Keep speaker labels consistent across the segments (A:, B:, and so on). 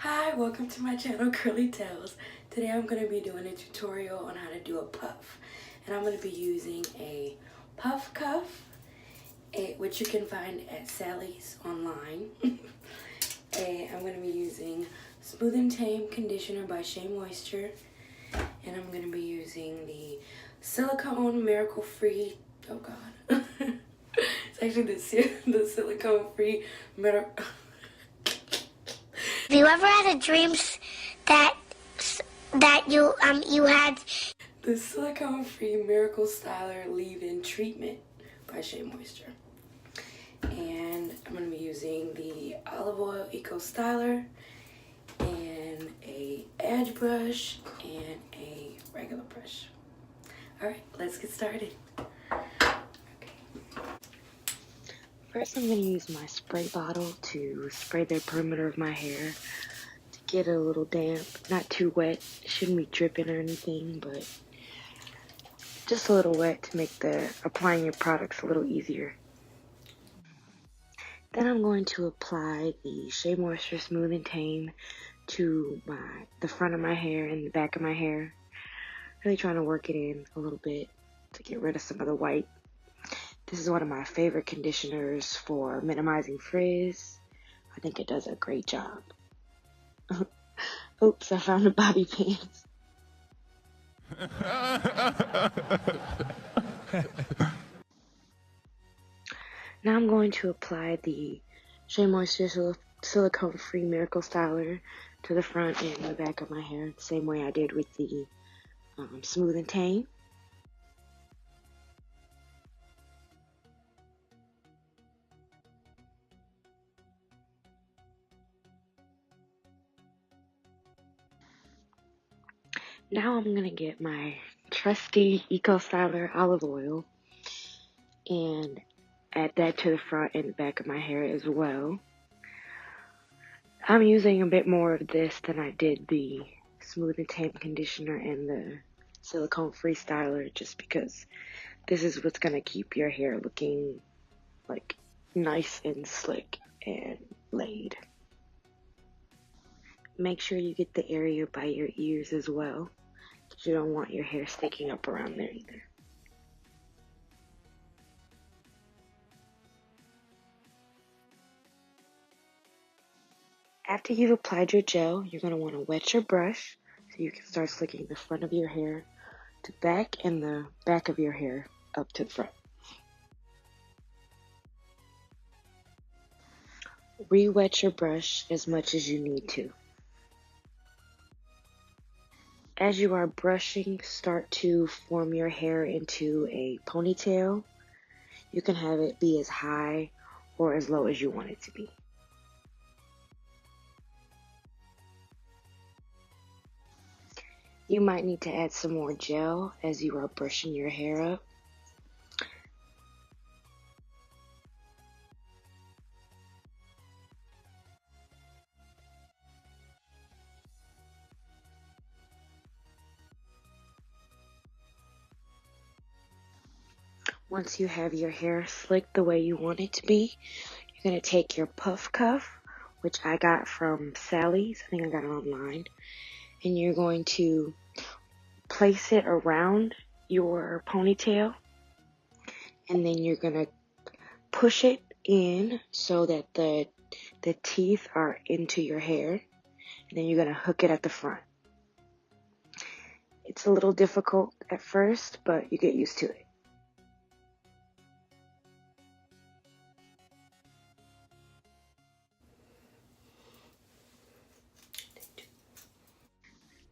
A: Hi, welcome to my channel Curly Tails. Today I'm going to be doing a tutorial on how to do a puff. And I'm going to be using a puff cuff, which you can find at Sally's online. I'm going to be using Smooth and Tame Conditioner by Shea Moisture. And I'm going to be using the Silicone Miracle Free, oh god. It's actually the Silicone Free Miracle.
B: Have you ever had a dream that you had?
A: The Silicone Free Miracle Styler Leave-In Treatment by Shea Moisture. And I'm going to be using the Olive Oil Eco Styler and a edge brush and a regular brush. Alright, let's get started. First I'm going to use my spray bottle to spray the perimeter of my hair to get it a little damp, not too wet. It shouldn't be dripping or anything, but just a little wet to make the applying your products a little easier. Then I'm going to apply the Shea Moisture Smooth and Tame to the front of my hair and the back of my hair. Really trying to work it in a little bit to get rid of some of the white. This is one of my favorite conditioners for minimizing frizz. I think it does a great job. Oops, I found a bobby pins. Now I'm going to apply the Shea Moisture Silicone Free Miracle Styler to the front and the back of my hair, the same way I did with the Smooth and Tame. Now I'm going to get my trusty Eco Styler olive oil and add that to the front and the back of my hair as well. I'm using a bit more of this than I did the Smooth and Tame conditioner and the Silicone Free Styler, just because this is what's going to keep your hair looking like nice and slick and laid. Make sure you get the area by your ears as well, because you don't want your hair sticking up around there either. After you've applied your gel, you're going to want to wet your brush so you can start slicking the front of your hair to back and the back of your hair up to the front. Re-wet your brush as much as you need to. As you are brushing, start to form your hair into a ponytail. You can have it be as high or as low as you want it to be. You might need to add some more gel as you are brushing your hair up. Once you have your hair slicked the way you want it to be, you're going to take your puff cuff, which I got from Sally's. I think I got it online. And you're going to place it around your ponytail. And then you're going to push it in so that the teeth are into your hair. And then you're going to hook it at the front. It's a little difficult at first, but you get used to it.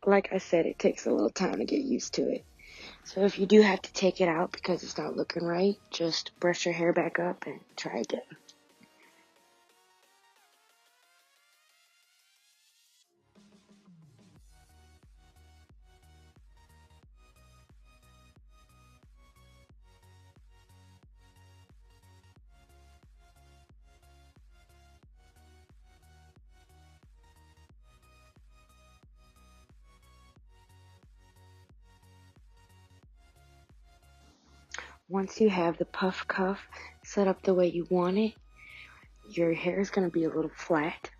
A: Like I said, it takes a little time to get used to it. So if you do have to take it out because it's not looking right, just brush your hair back up and try again. Once you have the puff cuff set up the way you want it, your hair is going to be a little flat.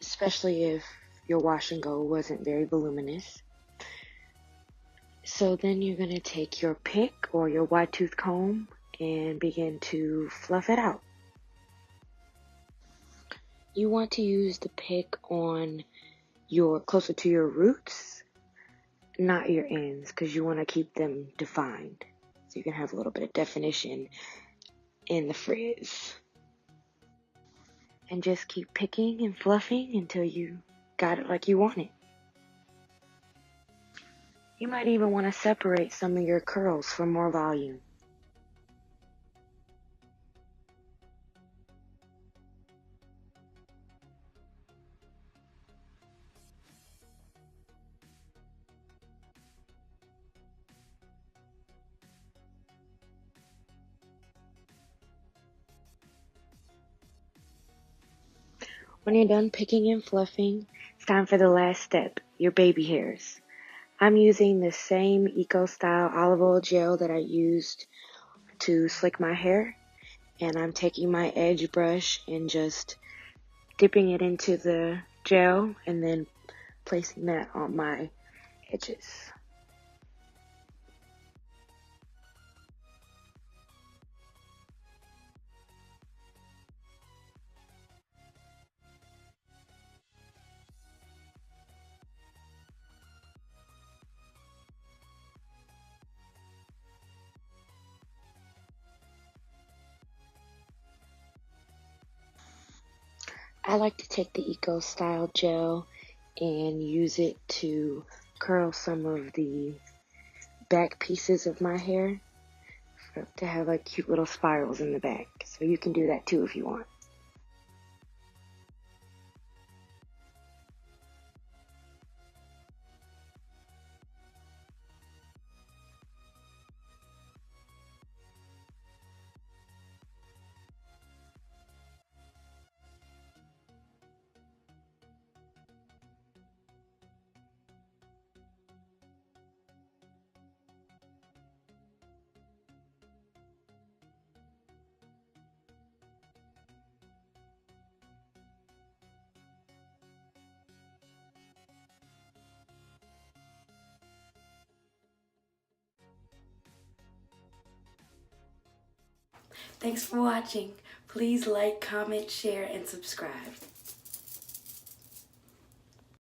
A: especially if your wash and go wasn't very voluminous. So then you're going to take your pick or your wide tooth comb and begin to fluff it out. You want to use the pick on your closer to your roots, not your ends, because you want to keep them defined so you can have a little bit of definition in the frizz. And just keep picking and fluffing until you got it like you want it. You might even want to separate some of your curls for more volume. When you're done picking and fluffing, it's time for the last step, your baby hairs. I'm using the same Eco Style olive oil gel that I used to slick my hair, and I'm taking my edge brush and just dipping it into the gel and then placing that on my edges. I like to take the Eco Style gel and use it to curl some of the back pieces of my hair to have like cute little spirals in the back. So you can do that too if you want. Thanks for watching. Please like, comment, share, and subscribe.